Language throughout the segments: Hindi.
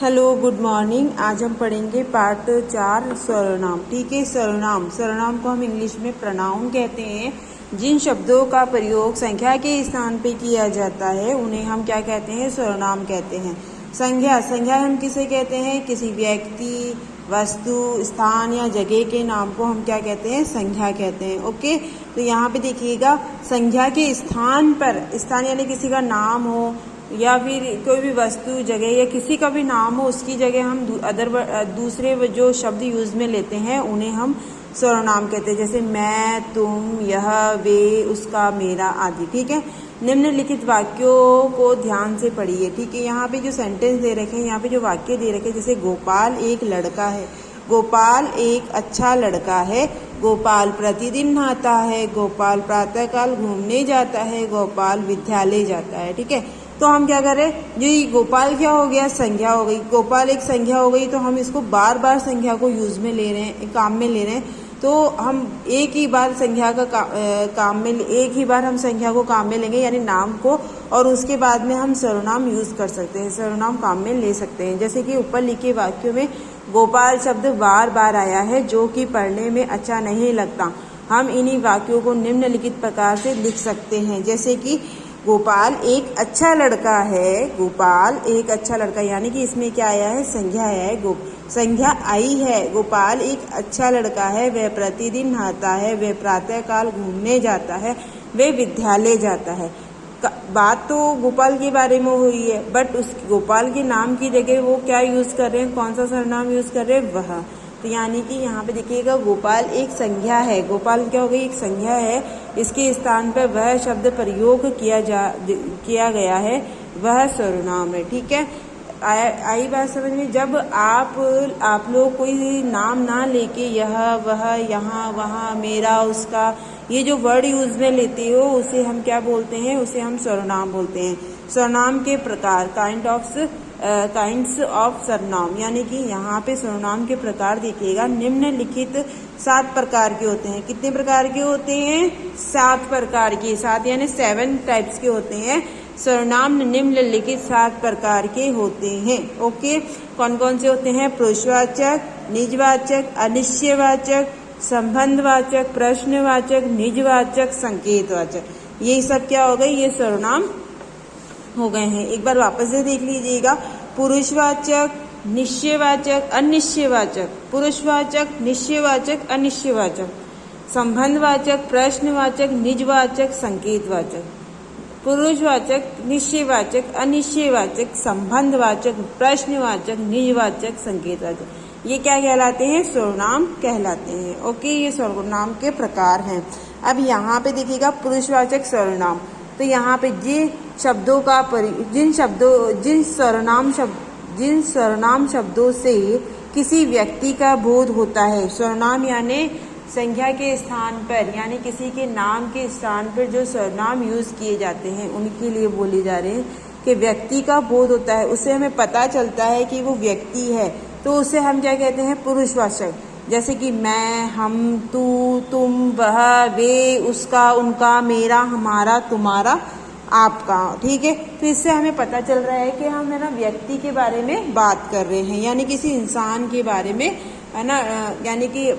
Hello good morning. आज हम पढ़ेंगे पार्ट 4 सर्वनाम। ठीक है, सर्वनाम को हम इंग्लिश में प्रोनाउन कहते हैं। जिन शब्दों का प्रयोग संख्या के स्थान पे किया जाता है उन्हें हम क्या कहते हैं? सर्वनाम कहते हैं। संज्ञा हम किसे कहते हैं? किसी व्यक्ति, वस्तु, स्थान या जगह के नाम को हम क्या कहते हैं? संज्ञा कहते हैं। ओके, तो यहाँ पे देखिएगा, संज्ञा के स्थान पर, स्थान यानी किसी का नाम हो या फिर कोई भी वस्तु, जगह या किसी का भी नाम हो, उसकी जगह हम दूसरे जो शब्द यूज में लेते हैं उन्हें हम सर्वनाम कहते हैं। जैसे मैं, तुम, यह, वे, उसका, मेरा आदि। ठीक है, निम्नलिखित वाक्यों को ध्यान से पढ़िए। ठीक है, यहाँ पे जो सेंटेंस दे रखे हैं, यहाँ पे जो वाक्य दे रखे हैं, जैसे गोपाल एक लड़का है, गोपाल एक अच्छा लड़का है, गोपाल प्रतिदिन नहाता है, गोपाल प्रातःकाल घूमने जाता है, गोपाल विद्यालय जाता है। ठीक है, तो हम क्या करें, ये गोपाल क्या हो गया? संज्ञा हो गई। गोपाल एक संज्ञा हो गई, तो हम इसको बार बार संज्ञा को यूज में ले रहे हैं, काम में ले रहे हैं। तो हम एक ही बार संज्ञा का एक ही बार हम संज्ञा को काम में लेंगे, यानी नाम को, और उसके बाद में हम सर्वनाम यूज कर सकते हैं, सर्वनाम काम में ले सकते हैं। जैसे कि ऊपर लिखे वाक्यों में गोपाल शब्द बार बार आया है, जो कि पढ़ने में अच्छा नहीं लगता। हम इन्हीं वाक्यों को निम्नलिखित प्रकार से लिख सकते हैं, जैसे कि गोपाल एक अच्छा लड़का है, गोपाल एक अच्छा लड़का, यानी कि इसमें क्या आया है? संज्ञा आया है, संज्ञा आई है। गोपाल एक अच्छा लड़का है, वह प्रतिदिन नहाता है, वह प्रातःकाल घूमने जाता है, वह विद्यालय जाता है। बात तो गोपाल के बारे में हुई है, बट उस गोपाल के नाम की जगह वो क्या यूज कर रहे हैं? कौन सा सर्वनाम यूज कर रहे हैं? वह। तो यानी कि यहाँ पे देखिएगा, गोपाल एक संज्ञा है, गोपाल क्या हो गई? एक संज्ञा है, इसके स्थान पर वह शब्द प्रयोग किया गया है, वह सर्वनाम है। ठीक है, आई बात समझ में? जब आप लोग कोई नाम ना लेके यह, वह, यहाँ, वहाँ, मेरा, उसका, ये जो वर्ड यूज में लेते हो उसे हम क्या बोलते हैं? उसे हम सर्वनाम बोलते हैं। सर्वनाम के प्रकार, काइंड्स ऑफ सर्वनाम, यानी कि यहाँ पे सर्वनाम के प्रकार देखिएगा, निम्नलिखित 7 प्रकार के होते हैं। कितने प्रकार के होते हैं? 7 प्रकार के, 7 यानी 7 टाइप्स के होते हैं। सर्वनाम निम्नलिखित 7 प्रकार के होते हैं। ओके, कौन कौन से होते हैं? पुरुषवाचक, निजवाचक, अनिश्चयवाचक, संबंधवाचक, प्रश्नवाचक, निजवाचक, संकेतवाचक। ये सब क्या हो गए? ये सर्वनाम हो गए हैं। एक बार वापस से देख लीजिएगा, पुरुषवाचक, निश्चयवाचक, अनिश्चयवाचक, पुरुषवाचक, निश्चयवाचक, अनिश्चयवाचक, संबंधवाचक, प्रश्नवाचक, निजवाचक, संकेतवाचक। पुरुषवाचक, निश्चयवाचक, अनिश्चयवाचक, संबंधवाचक, प्रश्नवाचक, निजवाचक, संकेतवाचक, ये क्या कहलाते हैं? सर्वनाम कहलाते हैं। ओके, ये सर्वनाम के प्रकार हैं। अब यहाँ पे देखिएगा, पुरुषवाचक सर्वनाम, तो यहाँ पे जिन सर्वनाम शब्दों से किसी व्यक्ति का बोध होता है। सर्वनाम यानी संज्ञा के स्थान पर, यानी किसी के नाम के स्थान पर जो सर्वनाम यूज किए जाते हैं उनके लिए बोले जा रहे हैं कि व्यक्ति का बोध होता है, उससे हमें पता चलता है कि वो व्यक्ति है, तो उसे हम क्या कहते हैं? पुरुषवाचक। जैसे कि मैं, हम, तू, तुम, वह, वे, उसका, उनका, मेरा, हमारा, तुम्हारा, आपका। ठीक है, तो इससे हमें पता चल रहा है कि हम, है ना, व्यक्ति के बारे में बात कर रहे हैं, यानी किसी इंसान के बारे में, है ना, यानी कि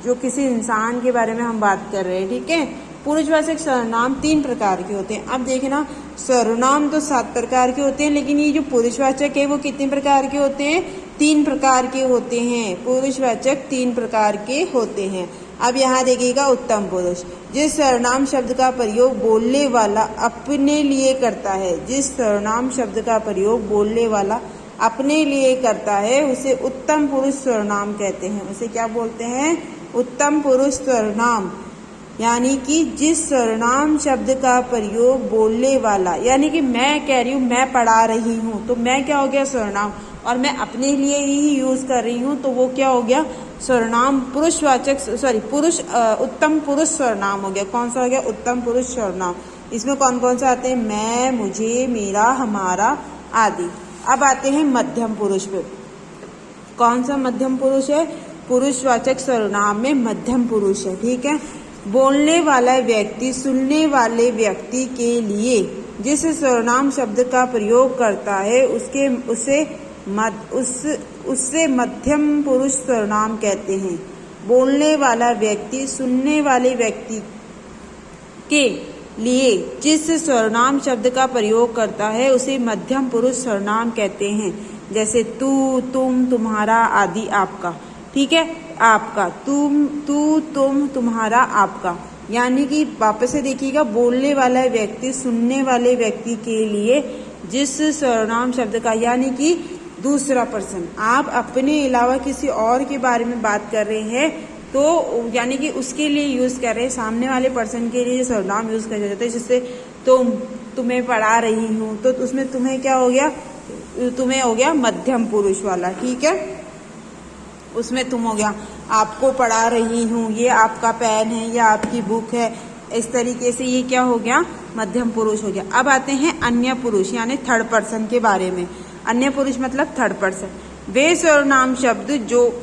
जो किसी इंसान के बारे में हम बात कर रहे हैं। ठीक है, पुरुषवाचक सर्वनाम 3 प्रकार के होते हैं। अब देखना, सर्वनाम तो 7 प्रकार के होते हैं, लेकिन ये जो पुरुषवाचक है वो कितने प्रकार के होते हैं? 3 प्रकार के होते हैं। पुरुषवाचक 3 प्रकार के होते हैं। अब यहाँ देखिएगा, उत्तम पुरुष, जिस सर्वनाम शब्द का प्रयोग बोलने वाला अपने लिए करता है, जिस सर्वनाम शब्द का प्रयोग बोलने वाला अपने लिए करता है उसे उत्तम पुरुष सर्वनाम कहते हैं। उसे क्या बोलते हैं? उत्तम पुरुष सर्वनाम। यानी कि जिस सर्वनाम शब्द का प्रयोग बोलने वाला, यानी कि मैं कह रही हूँ, मैं पढ़ा रही हूँ, तो मैं क्या हो गया? सर्वनाम, और मैं अपने लिए ही यूज कर रही हूँ, तो वो क्या हो गया? सर्वनाम। उत्तम पुरुष सर्वनाम हो गया। कौन सा हो गया? उत्तम पुरुष सर्वनाम। इसमें कौन कौन से आते हैं? मैं, मुझे, मेरा, हमारा आदि। अब आते हैं मध्यम पुरुष पे। कौन सा मध्यम पुरुष है? पुरुषवाचक सर्वनाम में मध्यम पुरुष है। ठीक है, बोलने वाला व्यक्ति सुनने वाले व्यक्ति के लिए जिस सर्वनाम शब्द का प्रयोग करता है उसे उससे मध्यम पुरुष सर्वनाम कहते हैं। बोलने वाला व्यक्ति सुनने वाले व्यक्ति के लिए जिस सर्वनाम शब्द का प्रयोग करता है उसे मध्यम पुरुष सर्वनाम कहते हैं। जैसे तू, तुम, तुम्हारा आदि आपका। ठीक है, आपका, तुम, तू, तुम, तुम्हारा, आपका। यानी कि वापस से देखिएगा, बोलने वाला व्यक्ति सुनने वाले व्यक्ति के लिए जिस सर्वनाम शब्द का, यानी कि दूसरा पर्सन, आप अपने अलावा किसी और के बारे में बात कर रहे हैं तो यानी कि उसके लिए यूज कर रहे हैं, सामने वाले पर्सन के लिए सर्वनाम यूज किया जाता है। जैसे तुम्हें पढ़ा रही हूँ, तो उसमें तुम्हें क्या हो गया, तुम्हें हो गया मध्यम पुरुष वाला। ठीक है, उसमें तुम हो गया। आपको पढ़ा रही हूँ, ये आपका पेन है या आपकी बुक है, इस तरीके से ये क्या हो गया, मध्यम पुरुष हो गया। अब आते हैं अन्य पुरुष यानी थर्ड पर्सन के बारे में। अन्य पुरुष मतलब थर्ड पर्सन, वे सर्वनाम शब्द जो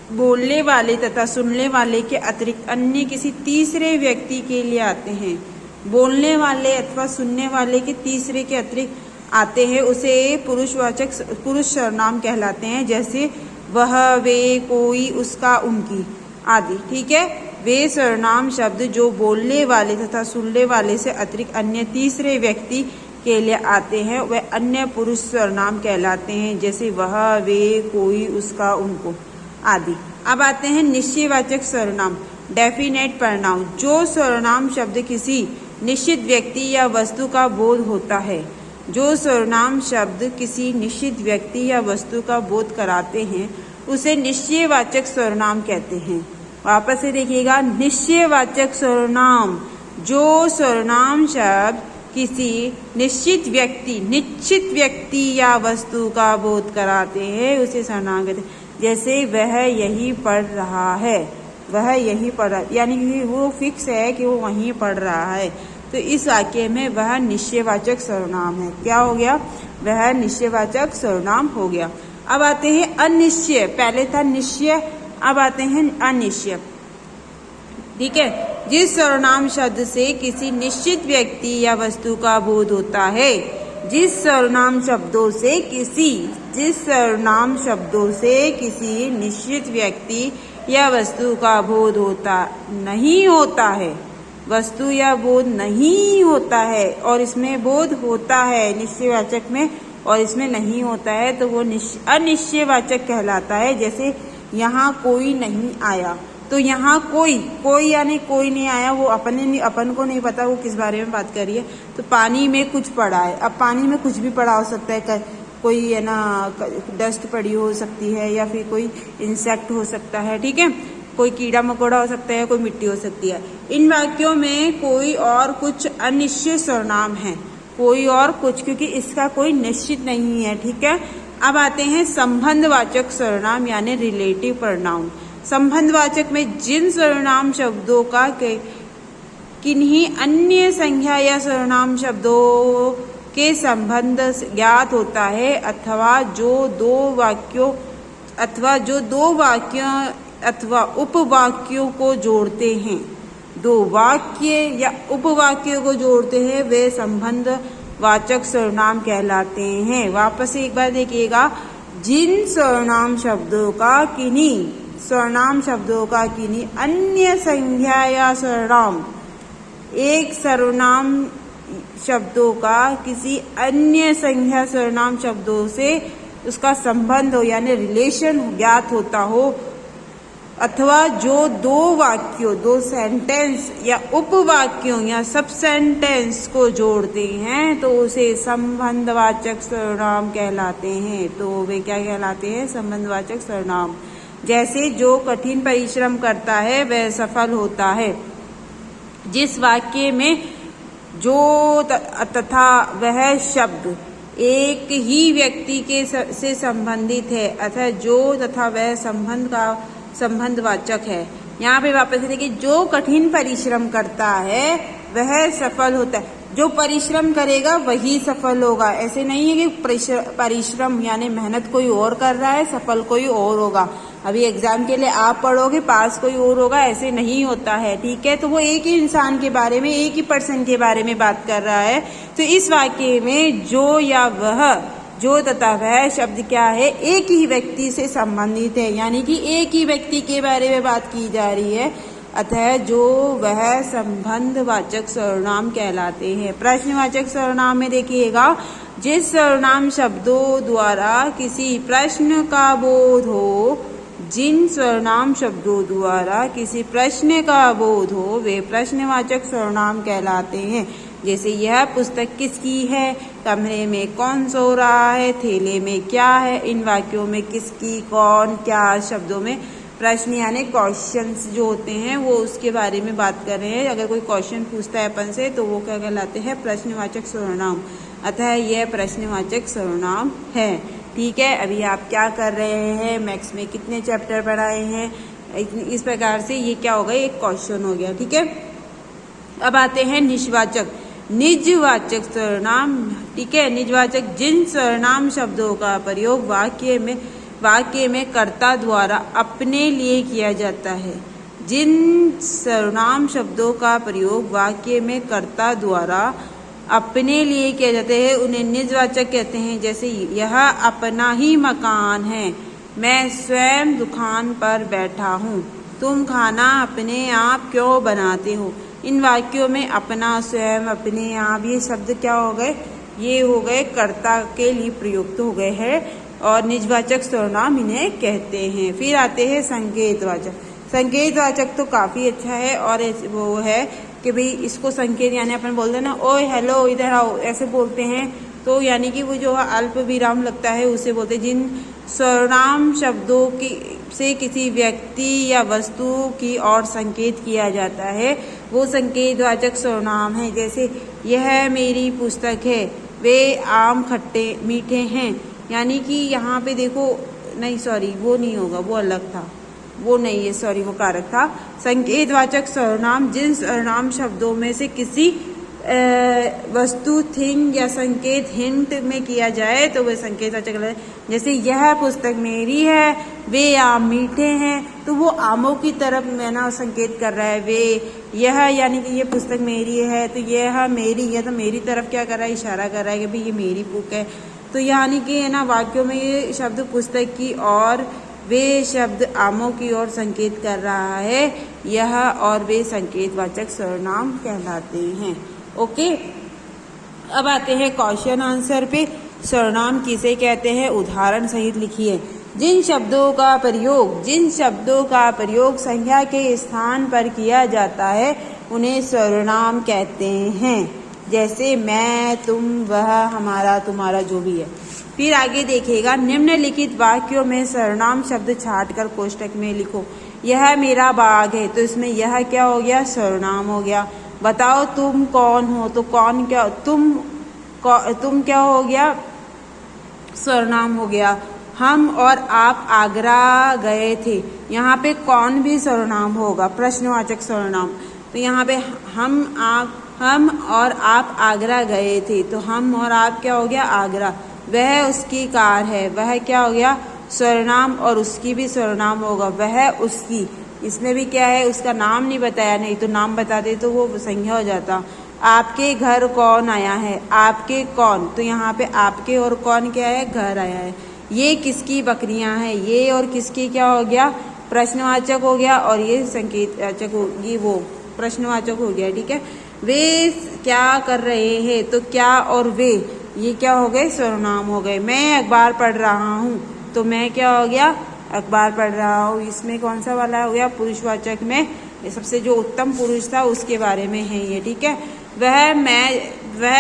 बोलने वाले तथा सुनने वाले के अतिरिक्त अन्य किसी तीसरे व्यक्ति के लिए आते हैं। बोलने वाले अथवा सुनने वाले के तीसरे के अतिरिक्त आते हैं उसे पुरुषवाचक पुरुष सर्वनाम कहलाते हैं। जैसे वह, वे, कोई, उसका, उनकी आदि। ठीक है, वे सर्वनाम शब्द जो बोलने वाले तथा सुनने वाले से अतिरिक्त अन्य तीसरे व्यक्ति के लिए आते हैं वे अन्य पुरुष सर्वनाम कहलाते हैं। जैसे वह, वे, कोई, उसका, उनको आदि। अब आते हैं निश्चयवाचक सर्वनाम, डेफिनेट प्रोनाउन। जो सर्वनाम शब्द किसी निश्चित व्यक्ति या वस्तु का बोध होता है, जो सर्वनाम शब्द किसी निश्चित व्यक्ति या वस्तु का बोध कराते हैं उसे निश्चयवाचक सर्वनाम कहते हैं। वापस से देखिएगा, निश्चयवाचक सर्वनाम, जो सर्वनाम शब्द किसी निश्चित व्यक्ति या वस्तु का बोध कराते हैं उसे सर्वनाम कहते हैं। जैसे वह यही पढ़ रहा है, वह यही पढ़ रहा है, यानी कि वो फिक्स है कि वो वहीं पढ़ रहा है, तो इस वाक्य में वह निश्चयवाचक सर्वनाम है। क्या हो गया, वह निश्चयवाचक सर्वनाम हो गया। अब आते हैं अनिश्चय, पहले था निश्चय, अब आते हैं अनिश्चय। ठीक है, जिस सर्वनाम शब्द से किसी निश्चित व्यक्ति या वस्तु का बोध होता है, जिस सर्वनाम शब्दों से किसी निश्चित व्यक्ति या वस्तु का बोध नहीं होता है, वस्तु या बोध नहीं होता है और इसमें बोध होता है निश्चयवाचक में और इसमें नहीं होता है, तो वो अनिश्चयवाचक कहलाता है। जैसे यहाँ कोई नहीं आया, तो यहाँ कोई यानी कोई नहीं आया, वो अपन को नहीं पता वो किस बारे में बात कर रही है। तो पानी में कुछ पड़ा है, अब पानी में कुछ भी पड़ा हो सकता है, कोई है ना डस्ट पड़ी हो सकती है या फिर कोई इंसेक्ट हो सकता है। ठीक है, कोई कीड़ा मकोड़ा हो सकता है, कोई मिट्टी हो सकती है। इन वाक्यों में कोई और कुछ अनिश्चित सर्वनाम है, कोई और कुछ, क्योंकि इसका कोई निश्चित नहीं है। ठीक है, अब आते हैं संबंधवाचक सर्वनाम यानी रिलेटिव प्रोनाउन। संबंधवाचक में जिन सर्वनाम शब्दों का किन्हीं अन्य संज्ञा या सर्वनाम शब्दों के संबंध ज्ञात होता है अथवा जो दो वाक्यों अथवा उपवाक्यों को जोड़ते हैं, दो वाक्य या उपवाक्यों को जोड़ते हैं, वे संबंधवाचक सर्वनाम कहलाते हैं। वापस से एक बार देखिएगा, जिन सर्वनाम शब्दों का किन्हीं अन्य संज्ञा या सर्वनाम, एक सर्वनाम शब्दों का किसी अन्य संज्ञा सर्वनाम शब्दों से उसका संबंध हो यानी रिलेशन ज्ञात होता हो, अथवा जो दो वाक्यों, दो सेंटेंस या उपवाक्यों या सब सेंटेंस को जोड़ते हैं तो उसे संबंधवाचक सर्वनाम कहलाते हैं। तो वे क्या कहलाते हैं, संबंधवाचक सर्वनाम। जैसे जो कठिन परिश्रम करता है वह सफल होता है। जिस वाक्य में जो तथा वह शब्द एक ही व्यक्ति के से संबंधित है अतः जो तथा वह संबंधवाचक है। यहाँ पे वापस देखिए, जो कठिन परिश्रम करता है वह सफल होता है। जो परिश्रम करेगा वही सफल होगा। ऐसे नहीं है कि परिश्रम यानी मेहनत कोई और कर रहा है, सफल कोई और होगा। अभी एग्जाम के लिए आप पढ़ोगे, पास कोई और होगा, ऐसे नहीं होता है। ठीक है, तो वो एक ही इंसान के बारे में, एक ही पर्सन के बारे में बात कर रहा है। तो इस वाक्य में जो या वह जो तथा वह शब्द क्या है, एक ही व्यक्ति से संबंधित है, यानी कि एक ही व्यक्ति के बारे में बात की जा रही है, अतः जो वह संबंधवाचक सर्वनाम कहलाते हैं। प्रश्नवाचक सर्वनाम में देखिएगा, जिस सर्वनाम शब्दों द्वारा किसी प्रश्न का बोध हो, जिन सर्वनाम शब्दों द्वारा किसी प्रश्न का बोध हो वे प्रश्नवाचक सर्वनाम कहलाते हैं। जैसे यह पुस्तक किसकी है, कमरे में कौन सो रहा है, थैले में क्या है। इन वाक्यों में किसकी, कौन, क्या शब्दों में प्रश्न यानी क्वेश्चंस जो होते हैं वो उसके बारे में बात कर रहे हैं। अगर कोई क्वेश्चन पूछता है अपन से तो वो क्या कहलाते हैं, प्रश्नवाचक सर्वनाम। अतः यह प्रश्नवाचक सर्वनाम है। ठीक है, अभी आप क्या कर रहे हैं, मैथ्स में कितने चैप्टर पढ़ाए हैं, इस प्रकार से ये क्या हो गया, एक क्वेश्चन हो गया। ठीक है, अब आते हैं निजवाचक। निजवाचक सर्वनाम, ठीक है, निजवाचक जिन सर्वनाम शब्दों का प्रयोग वाक्य में कर्ता द्वारा अपने लिए किया जाता है। जिन सर्वनाम शब्दों का प्रयोग वाक्य में कर्ता द्वारा अपने लिए किया जाता है उन्हें निजवाचक कहते हैं। जैसे यह अपना ही मकान है, मैं स्वयं दुकान पर बैठा हूँ, तुम खाना अपने आप क्यों बनाते हो। इन वाक्यों में अपना, स्वयं, अपने आप ये शब्द क्या हो गए, ये हो गए कर्ता के लिए प्रयुक्त हो गए हैं और निजवाचक सर्वनाम इन्हें कहते हैं। फिर आते हैं संकेतवाचक। संकेतवाचक तो काफी अच्छा है और वो है कि भाई इसको संकेत यानी अपन बोलते हैं ना, ओए हेलो इधर आओ, ऐसे बोलते हैं तो यानी कि वो जो अल्प विराम लगता है उसे बोलते हैं। जिन सर्वनाम शब्दों की से किसी व्यक्ति या वस्तु की ओर संकेत किया जाता है वो संकेतवाचक सर्वनाम है। जैसे यह मेरी पुस्तक है, वे आम खट्टे मीठे हैं, यानी कि यहाँ पे देखो, नहीं सॉरी वो नहीं होगा, वो अलग था, वो नहीं है, सॉरी वो कारक था। संकेतवाचक सर्वनाम जिन सर्वनाम शब्दों में से किसी वस्तु, थिंग या संकेत हिंट में किया जाए तो वह संकेतवाचक है। जैसे यह पुस्तक मेरी है, वे आम मीठे हैं, तो वो आमों की तरफ मैं ना संकेत कर रहा है। वे यह यानी कि ये पुस्तक मेरी है तो यह मेरी है, तो मेरी तरफ क्या कर रहा है, इशारा कर रहा है कि भाई ये मेरी बुक है। तो यानी कि है ना वाक्यों में ये शब्द पुस्तक की और वे शब्द आमों की ओर संकेत कर रहा है, यह और वे संकेतवाचक सर्वनाम कहलाते हैं। ओके, अब आते हैं क्वेश्चन आंसर पे। सर्वनाम किसे कहते हैं, उदाहरण सहित लिखिए। जिन शब्दों का प्रयोग संख्या के स्थान पर किया जाता है उन्हें सर्वनाम कहते हैं। जैसे मैं, तुम, वह, हमारा, तुम्हारा, जो भी है। फिर आगे देखिएगा, निम्नलिखित वाक्यों में सर्वनाम शब्द छांटकर कोष्टक में लिखो। यह मेरा बाग है, तो इसमें यह क्या हो गया, सर्वनाम हो गया। बताओ तुम कौन हो, तो कौन क्या, तुम क्या हो गया, सर्वनाम हो गया। हम और आप आगरा गए थे, यहाँ पे कौन भी सर्वनाम होगा, प्रश्नवाचक सर्वनाम। तो यहाँ पे हम और आप आगरा गए थे, तो हम और आप क्या हो गया, आगरा। वह उसकी कार है, वह क्या हो गया, सर्वनाम, और उसकी भी सर्वनाम होगा, वह उसकी। इसमें भी क्या है, उसका नाम नहीं बताया, नहीं तो नाम बताते तो वो संज्ञा हो जाता। आपके घर कौन आया है, आपके कौन, तो यहाँ पे आपके और कौन क्या है, घर आया है। ये किसकी बकरियां हैं, ये और किसकी क्या हो गया, प्रश्नवाचक हो गया, और ये संकेतवाचक होगी, वो प्रश्नवाचक हो गया। ठीक है, वे क्या कर रहे हैं, तो क्या और वे ये क्या हो गए, सर्वनाम हो गए। मैं अखबार पढ़ रहा हूँ, तो मैं क्या हो गया, अखबार पढ़ रहा हूँ। इसमें कौन सा वाला हो गया, पुरुषवाचक में सबसे जो उत्तम पुरुष था उसके बारे में है ये। ठीक है, वह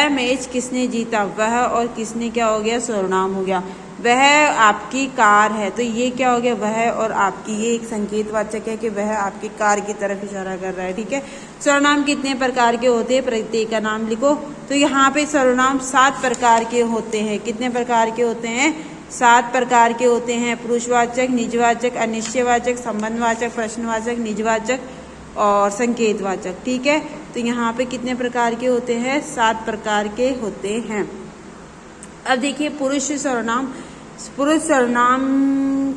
मैच किसने जीता, वह और किसने क्या हो गया, सर्वनाम हो गया। वह आपकी कार है, तो ये क्या हो गया, वह और आपकी, ये एक संकेतवाचक है कि वह आपकी कार की तरफ इशारा कर रहा है। ठीक है, सर्वनाम कितने प्रकार के होते हैं, प्रत्येक का नाम लिखो। तो यहाँ पे सर्वनाम 7 प्रकार के होते हैं। कितने प्रकार के होते हैं, 7 प्रकार के होते हैं। पुरुषवाचक, निजवाचक, अनिश्चयवाचक, संबंधवाचक, प्रश्नवाचक, निजवाचक और संकेतवाचक। ठीक है, तो यहाँ पे कितने प्रकार के होते हैं, 7 प्रकार के होते हैं। अब देखिए पुरुष सर्वनाम। पुरुष सर्वनाम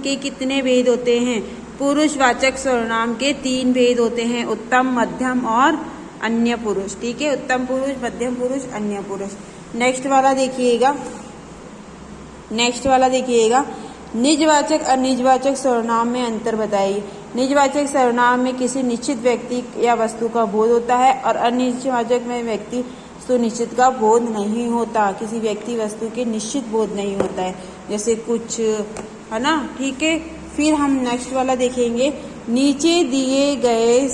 के कितने भेद होते हैं, पुरुषवाचक सर्वनाम के 3 भेद होते हैं, उत्तम, मध्यम और अन्य पुरुष। ठीक है, उत्तम पुरुष, मध्यम पुरुष, अन्य पुरुष। नेक्स्ट वाला देखिएगा, नेक्स्ट वाला देखिएगा, निजवाचक और निजवाचक सर्वनाम में अंतर बताइए। निजवाचक सर्वनाम में किसी निश्चित व्यक्ति या वस्तु का बोध होता है और अनिजवाचक में व्यक्ति सुनिश्चित का बोध नहीं होता, किसी व्यक्ति वस्तु के निश्चित बोध नहीं होता है, जैसे कुछ, है ना। ठीक है, फिर हम नेक्स्ट वाला देखेंगे, नीचे दिए गए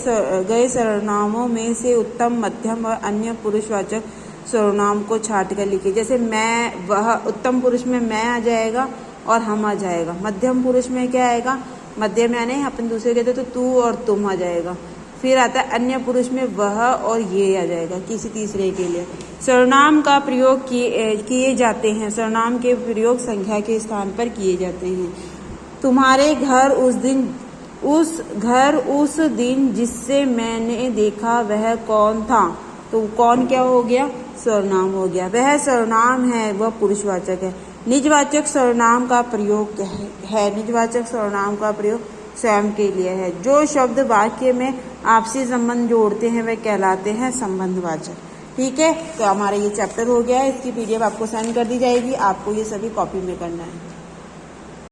सर्वनामों में से उत्तम, मध्यम और अन्य पुरुषवाचक सर्वनाम को छांट कर लिखिए। जैसे मैं, वह, उत्तम पुरुष में मैं आ जाएगा और हम आ जाएगा। मध्यम पुरुष में क्या आएगा, मध्यम यानी अपन दूसरे कहते तो तू और तुम आ जाएगा। फिर आता है अन्य पुरुष में वह और ये आ जाएगा किसी तीसरे के लिए। सर्वनाम का प्रयोग किए जाते हैं, सर्वनाम के प्रयोग संख्या के स्थान पर किए जाते हैं। तुम्हारे घर उस दिन जिससे मैंने देखा वह कौन था, तो कौन क्या हो गया, सर्वनाम हो गया। वह सर्वनाम है, वह पुरुषवाचक है। निजवाचक सर्वनाम का प्रयोग क्या है, निजवाचक सर्वनाम का प्रयोग स्वयं के लिए है। जो शब्द वाक्य में आपसी संबंध जोड़ते हैं वे कहलाते हैं संबंधवाचक। ठीक है, तो हमारा ये चैप्टर हो गया है, इसकी PDF आपको सेंड कर दी जाएगी, आपको ये सभी कॉपी में करना है।